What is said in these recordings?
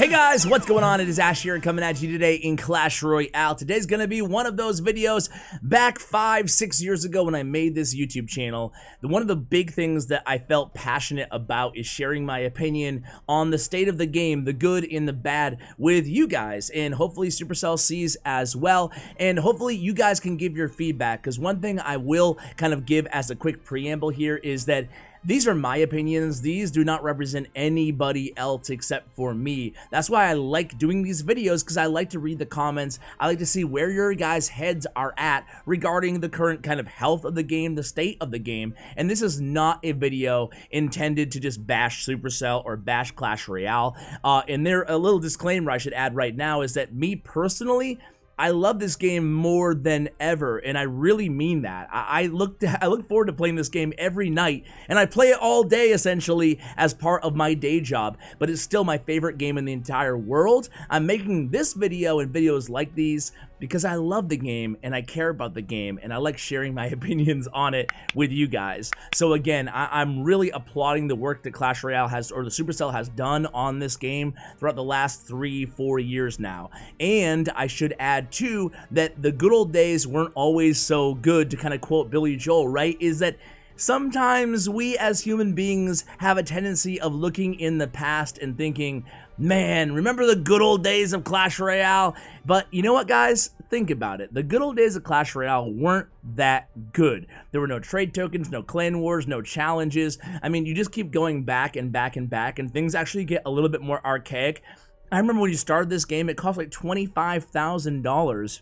Hey guys, what's going on? It is Ash here coming at you today in Clash Royale. Today's gonna be one of those videos back 5-6 years ago when I made this YouTube channel. One of the big things that I felt passionate about is sharing my opinion on the state of the game, the good and the bad, with you guys, and hopefully Supercell sees as well, and hopefully you guys can give your feedback, because one thing I will kind of give as a quick preamble here is that these are my opinions. These do not represent anybody else except for me. That's why I like doing these videos, because I like to read the comments. I like to see where your guys' heads are at regarding the current kind of health of the game, the state of the game. And this is not a video intended to just bash Supercell or bash Clash Royale. And there, a little disclaimer I should add right now is that me personally, I love this game more than ever, and I really mean that. I look forward to playing this game every night, and I play it all day essentially as part of my day job, but it's still my favorite game in the entire world. I'm making this video and videos like these because I love the game and I care about the game, and I like sharing my opinions on it with you guys. So again, I'm really applauding the work that Clash Royale has, or the Supercell has done on this game throughout the last 3-4 years now. And I should add too that the good old days weren't always so good, to kind of quote Billy Joel, right? Is that sometimes we as human beings have a tendency of looking in the past and thinking, man, remember the good old days of Clash Royale? But you know what, guys? Think about it. The good old days of Clash Royale weren't that good. There were no trade tokens, no clan wars, no challenges. I mean, you just keep going back and back and back, and things actually get a little bit more archaic. I remember when you started this game, it cost like $25,000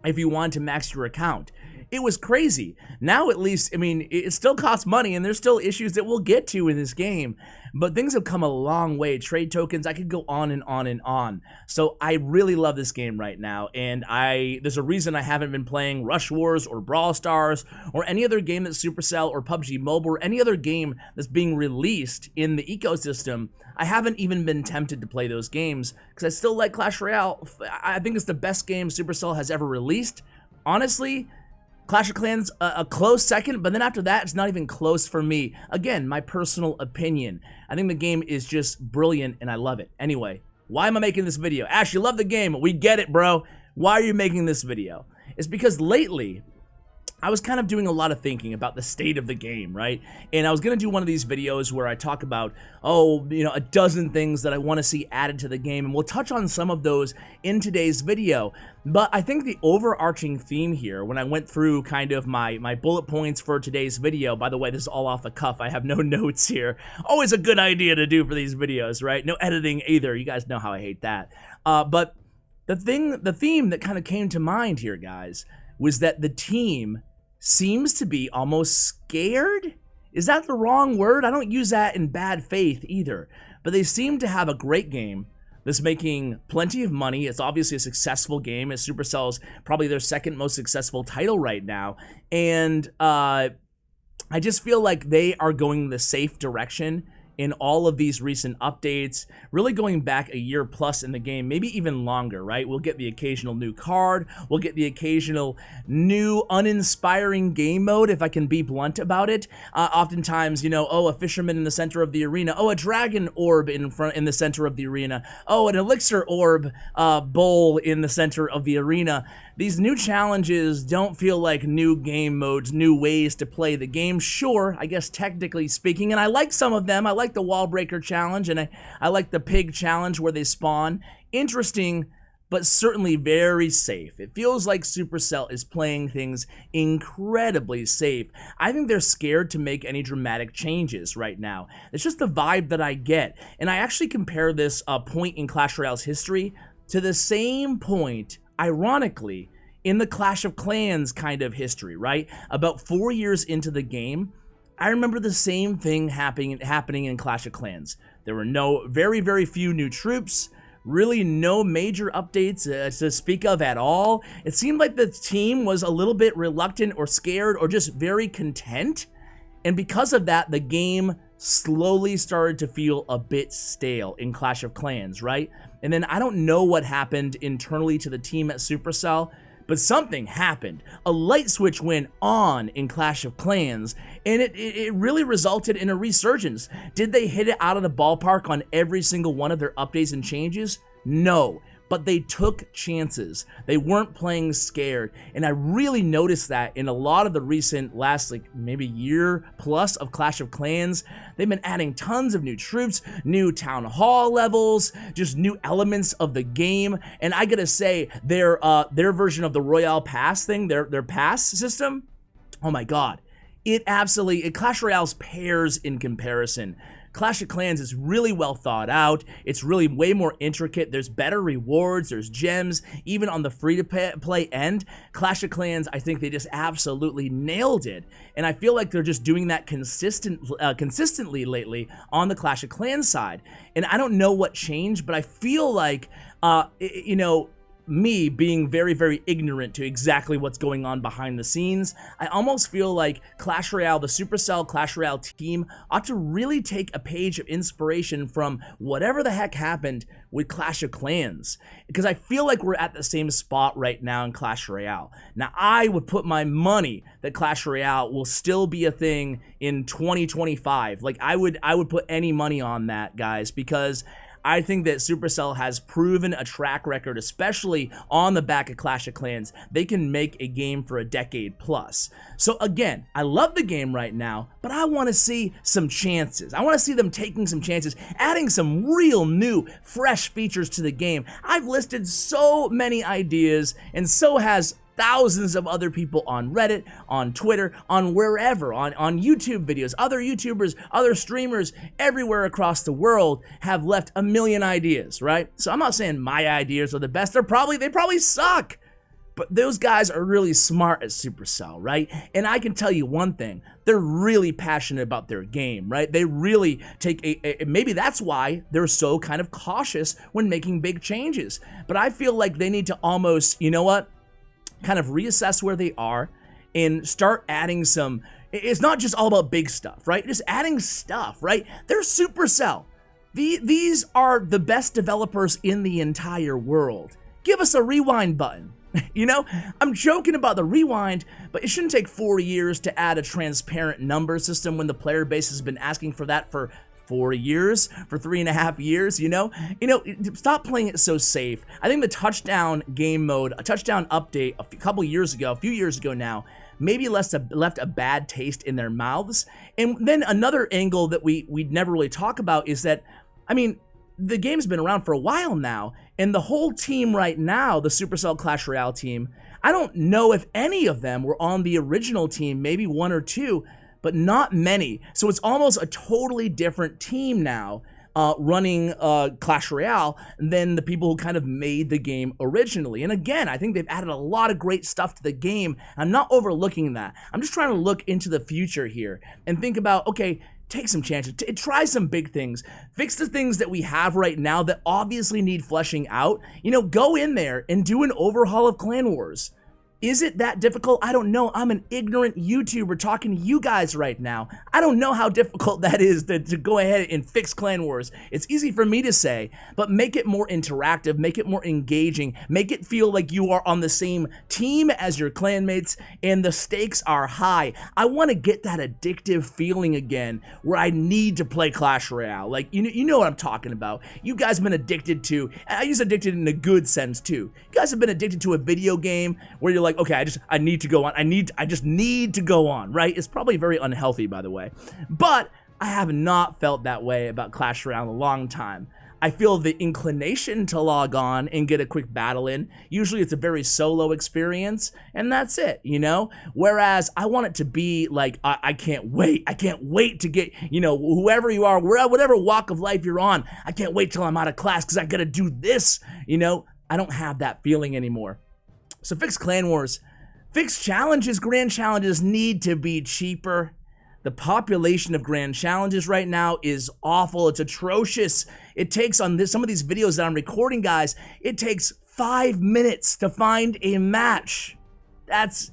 if you wanted to max your account. It was crazy. Now at least, I mean, it still costs money, and there's still issues that we'll get to in this game, but things have come a long way. Trade tokens, I could go on and on and on. So I really love this game right now, and there's a reason I haven't been playing Rush Wars or Brawl Stars or any other game that Supercell or PUBG Mobile or any other game that's being released in the ecosystem. I haven't even been tempted to play those games because I still like Clash Royale. I think it's the best game Supercell has ever released. Honestly, Clash of Clans, a close second, but then after that, it's not even close for me. Again, my personal opinion. I think the game is just brilliant, and I love it. Anyway, why am I making this video? Ash, you love the game. We get it, bro. Why are you making this video? It's because lately, I was kind of doing a lot of thinking about the state of the game, right? And I was going to do one of these videos where I talk about, a dozen things that I want to see added to the game, and we'll touch on some of those in today's video. But I think the overarching theme here, when I went through kind of my bullet points for today's video, by the way, this is all off the cuff, I have no notes here. Always a good idea to do for these videos, right? No editing either. You guys know how I hate that. But the theme that kind of came to mind here, guys, was that the team seems to be almost scared. Is that the wrong word? I don't use that in bad faith either. But they seem to have a great game that's making plenty of money. It's obviously a successful game, as Supercell's probably their second most successful title right now. And I just feel like they are going the safe direction in all of these recent updates, really going back a year plus in the game, maybe even longer, right? We'll get the occasional new card, we'll get the occasional new uninspiring game mode, if I can be blunt about it. Oftentimes, a fisherman in the center of the arena, a dragon orb in the center of the arena, an elixir orb bowl in the center of the arena. These new challenges don't feel like new game modes, new ways to play the game. Sure, I guess technically speaking, and I like some of them. I like the wall breaker challenge, and I like the pig challenge where they spawn. Interesting, but certainly very safe. It feels like Supercell is playing things incredibly safe. I think they're scared to make any dramatic changes right now. It's just the vibe that I get. And I actually compare this point in Clash Royale's history to the same point, ironically, in the Clash of Clans kind of history, right? About 4 years into the game, I remember the same thing happening in Clash of Clans. There were very, very few new troops, really no major updates to speak of at all. It seemed like the team was a little bit reluctant or scared or just very content. And because of that, the game slowly started to feel a bit stale in Clash of Clans, right? And then I don't know what happened internally to the team at Supercell, But something happened. A light switch went on in Clash of Clans, and it really resulted in a resurgence. Did they hit it out of the ballpark on every single one of their updates and changes? No. But they took chances. They weren't playing scared. And I really noticed that in a lot of the recent last maybe year plus of Clash of Clans. They've been adding tons of new troops, new town hall levels, just new elements of the game. And I gotta say, their version of the Royale Pass thing, their pass system, oh my god. It Clash Royale's pairs in comparison. Clash of Clans is really well thought out. It's really way more intricate. There's better rewards. There's gems. Even on the free-to-play end, Clash of Clans, I think they just absolutely nailed it. And I feel like they're just doing that consistently lately on the Clash of Clans side. And I don't know what changed, but I feel like, you know, me being very, very ignorant to exactly what's going on behind the scenes, I almost feel like Clash Royale, the Supercell Clash Royale team, ought to really take a page of inspiration from whatever the heck happened with Clash of Clans, because I feel like we're at the same spot right now in Clash Royale. Now, I would put my money that Clash Royale will still be a thing in 2025. Like, I would put any money on that, guys, because I think that Supercell has proven a track record, especially on the back of Clash of Clans. They can make a game for a decade plus. So again, I love the game right now, but I want to see some chances. I want to see them taking some chances, adding some real new, fresh features to the game. I've listed so many ideas, and so has thousands of other people on Reddit, on Twitter, on wherever, on YouTube videos. Other YouTubers, other streamers everywhere across the world have left a million ideas, right? So I'm not saying my ideas are the best. They probably suck. But those guys are really smart at Supercell, right? And I can tell you one thing, they're really passionate about their game, right? They really take maybe that's why they're so kind of cautious when making big changes. But I feel like they need to almost, you know what? Kind of reassess where they are and start adding some. It's not just all about big stuff, right? Just adding stuff, right? They're Supercell. These are the best developers in the entire world. Give us a rewind button. You know, I'm joking about the rewind, but it shouldn't take 4 years to add a transparent number system when the player base has been asking for that for 4 years, for 3.5 years, you know, stop playing it so safe. I think the touchdown game mode, a touchdown update a few years ago now, maybe left a bad taste in their mouths. And then another angle that we'd never really talk about is that, I mean, the game's been around for a while now, and the whole team right now, the Supercell Clash Royale team, I don't know if any of them were on the original team, maybe one or two, but not many. So it's almost a totally different team now running Clash Royale than the people who kind of made the game originally. And again, I think they've added a lot of great stuff to the game. I'm not overlooking that. I'm just trying to look into the future here and think about, okay, take some chances, try some big things, fix the things that we have right now that obviously need fleshing out. You know, go in there and do an overhaul of Clan Wars. Is it that difficult? I don't know. I'm an ignorant YouTuber talking to you guys right now. I don't know how difficult that is to go ahead and fix Clan Wars. It's easy for me to say, but make it more interactive, make it more engaging, make it feel like you are on the same team as your clanmates and the stakes are high. I want to get that addictive feeling again where I need to play Clash Royale. Like, you know what I'm talking about. You guys have been addicted to, I use addicted in a good sense too. You guys have been addicted to a video game where you're like, okay, I need to go on. I just need to go on, right? It's probably very unhealthy, by the way. But I have not felt that way about Clash Royale in a long time. I feel the inclination to log on and get a quick battle in. Usually it's a very solo experience, and that's it, you know? Whereas I want it to be like, I can't wait. I can't wait to get, you know, whoever you are, whatever walk of life you're on, I can't wait till I'm out of class because I gotta do this, you know? I don't have that feeling anymore. So fix Clan Wars. Fix challenges. Grand challenges need to be cheaper. The population of grand challenges right now is awful. It's atrocious. It takes on some of these videos that I'm recording, guys, it takes 5 minutes to find a match. That's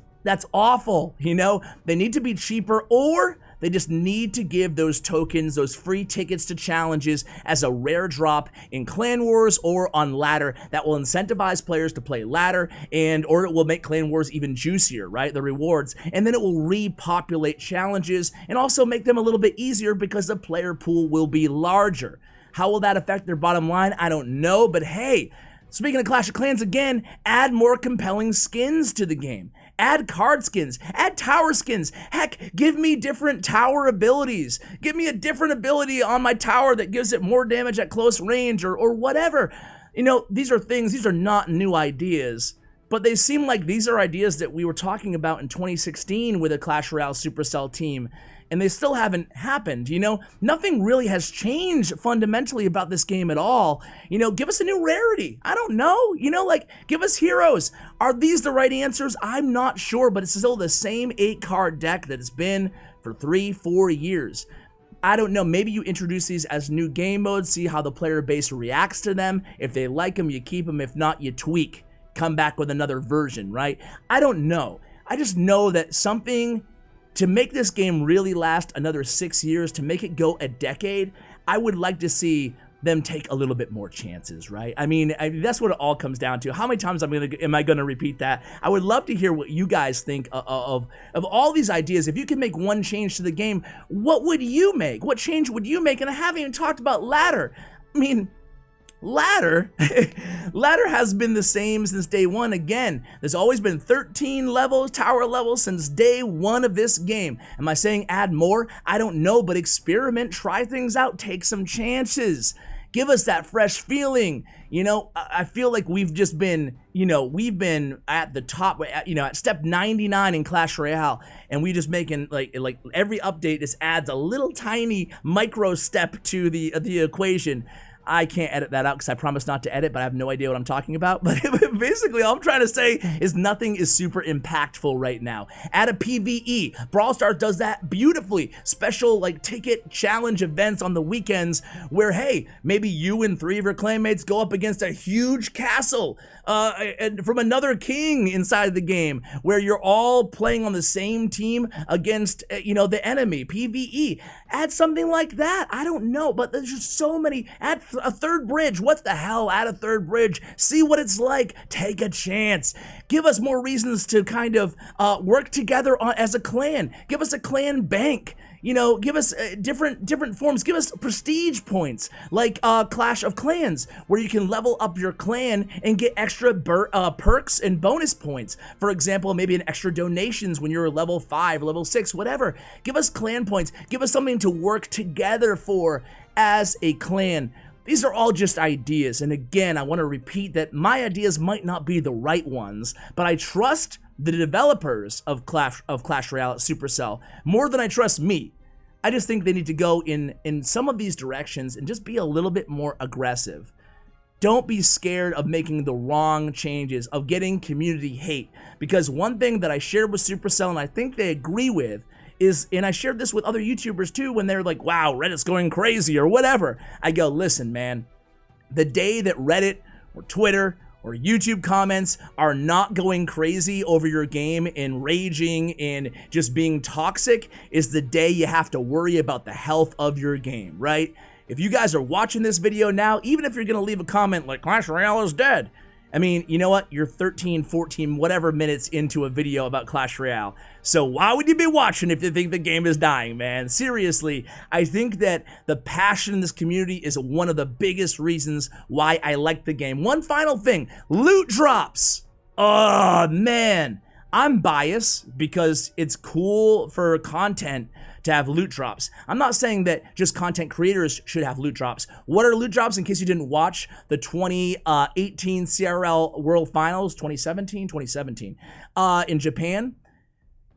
awful, you know? They need to be cheaper, or They just need to give those tokens, those free tickets to challenges as a rare drop in Clan Wars or on ladder. That will incentivize players to play ladder, or it will make Clan Wars even juicier, right? The rewards. And then it will repopulate challenges and also make them a little bit easier because the player pool will be larger. How will that affect their bottom line? I don't know, but hey, speaking of Clash of Clans again, add more compelling skins to the game. Add card skins, add tower skins. Heck, give me different tower abilities. Give me a different ability on my tower that gives it more damage at close range or whatever. You know, these are not new ideas, but they seem like these are ideas that we were talking about in 2016 with a Clash Royale Supercell team, and they still haven't happened. You know, nothing really has changed fundamentally about this game at all. You know, give us a new rarity. I don't know. You know, like, give us heroes. Are these the right answers? I'm not sure, but it's still the same 8-card deck that it's been for 3-4 years. I don't know, maybe you introduce these as new game modes, see how the player base reacts to them. If they like them, you keep them. If not, you tweak. Come back with another version, right? I don't know. I just know that something to make this game really last another 6 years, to make it go a decade, I would like to see them take a little bit more chances, right? I mean, that's what it all comes down to. How many times am I gonna repeat that? I would love to hear what you guys think of all these ideas. If you could make one change to the game, what would you make? What change would you make? And I haven't even talked about ladder. I mean, ladder has been the same since day one. Again, there's always been 13 levels, tower levels, since day one of this game. Am I saying add more? I don't know, but experiment, try things out, take some chances. Give us that fresh feeling. You know, I feel like we've just been, you know, we've been at the top, you know, at step 99 in Clash Royale, and we just making like every update just adds a little tiny micro step to the equation. I can't edit that out because I promised not to edit, but I have no idea what I'm talking about. But basically, all I'm trying to say is nothing is super impactful right now. Add a PvE. Brawl Stars does that beautifully. Special, like, ticket challenge events on the weekends where, hey, maybe you and 3 of your clanmates go up against a huge castle and from another king inside the game where you're all playing on the same team against, you know, the enemy. PvE. Add something like that. I don't know, but there's just so many. Add a third bridge. What the hell? Add a third bridge. See what it's like. Take a chance. Give us more reasons to kind of work together as a clan. Give us a clan bank. You know, give us different forms. Give us prestige points, like Clash of Clans, where you can level up your clan and get extra perks and bonus points. For example, maybe an extra donations when you're level 5, level 6, whatever. Give us clan points. Give us something to work together for as a clan. These are all just ideas, and again, I want to repeat that my ideas might not be the right ones, but I trust the developers of Clash Royale at Supercell more than I trust me. I just think they need to go in some of these directions and just be a little bit more aggressive. Don't be scared of making the wrong changes, of getting community hate, because one thing that I shared with Supercell, and I think they agree with, is, and I shared this with other YouTubers too, when they're like, wow, Reddit's going crazy or whatever. I go, listen, man, the day that Reddit or Twitter or YouTube comments are not going crazy over your game and raging and just being toxic is the day you have to worry about the health of your game, right? If you guys are watching this video now, even if you're gonna leave a comment like Clash Royale is dead, I mean, you know what? You're 13, 14, whatever minutes into a video about Clash Royale. So why would you be watching if you think the game is dying, man? Seriously, I think that the passion in this community is one of the biggest reasons why I like the game. One final thing, loot drops. Oh, man. I'm biased because it's cool for content to have loot drops. I'm not saying that just content creators should have loot drops. What are loot drops, in case you didn't watch the 2018 CRL World Finals, 2017, in Japan?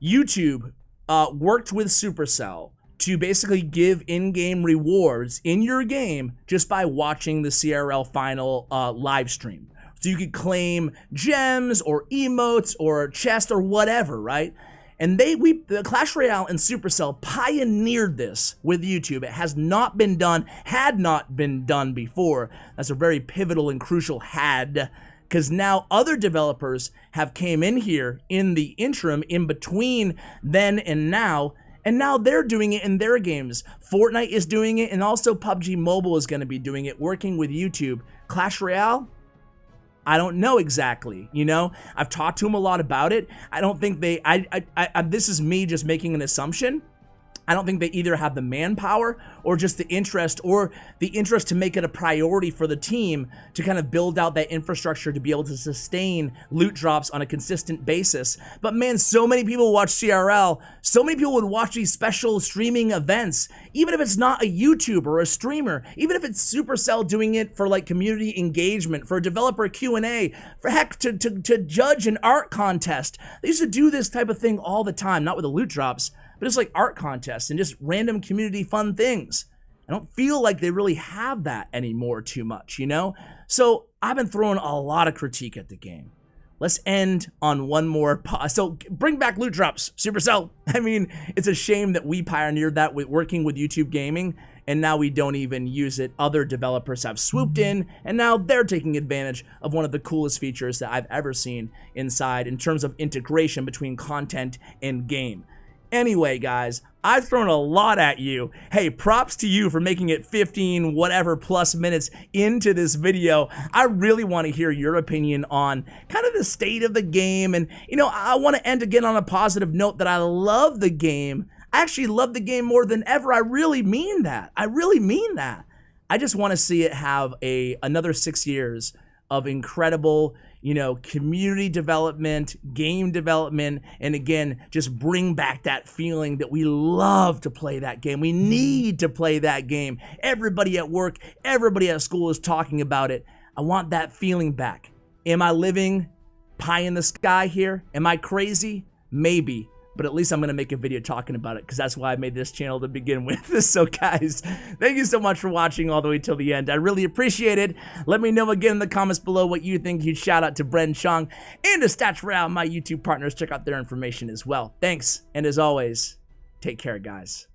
YouTube worked with Supercell to basically give in-game rewards in your game just by watching the CRL final live stream. So you could claim gems or emotes or chest or whatever, right? And the Clash Royale and Supercell pioneered this with YouTube. It has not been done, had not been done before. That's a very pivotal and crucial had, because now other developers have came in here in the interim, in between then and now, And now they're doing it in their games. Fortnite is doing it, and also PUBG Mobile is going to be doing it, working with YouTube. Clash Royale? I don't know exactly, you know? I've talked to them a lot about it. I don't think they, this is me just making an assumption. I don't think they either have the manpower or just the interest to make it a priority for the team to kind of build out that infrastructure to be able to sustain loot drops on a consistent basis. But man, so many people watch CRL, so many people would watch these special streaming events, even if it's not a YouTuber or a streamer, even if it's Supercell doing it for like community engagement, for a developer Q&A, for heck, to judge an art contest. They used to do this type of thing all the time, not with the loot drops, but it's like art contests and just random community fun things. I don't feel like they really have that anymore too much, you know? So I've been throwing a lot of critique at the game. Let's end on one more so bring back loot drops, Supercell. I mean, it's a shame that we pioneered that with working with YouTube gaming, and now we don't even use it. Other developers have swooped in, and now they're taking advantage of one of the coolest features that I've ever seen inside in terms of integration between content and game. Anyway, guys, I've thrown a lot at you. Hey, props to you for making it 15 whatever plus minutes into this video. I really want to hear your opinion on kind of the state of the game. And, you know, I want to end again on a positive note that I love the game. I actually love the game more than ever. I really mean that. I really mean that. I just want to see it have another 6 years of incredible, you know, community development, game development, and again, just bring back that feeling that we love to play that game. We need to play that game. Everybody at work, everybody at school is talking about it. I want that feeling back. Am I living pie in the sky here? Am I crazy? Maybe. But at least I'm going to make a video talking about it because that's why I made this channel to begin with. So guys, thank you so much for watching all the way till the end. I really appreciate it. Let me know again in the comments below what you think. Huge shout out to Bren Chong and to Clash Royale, my YouTube partners. Check out their information as well. Thanks, and as always, take care, guys.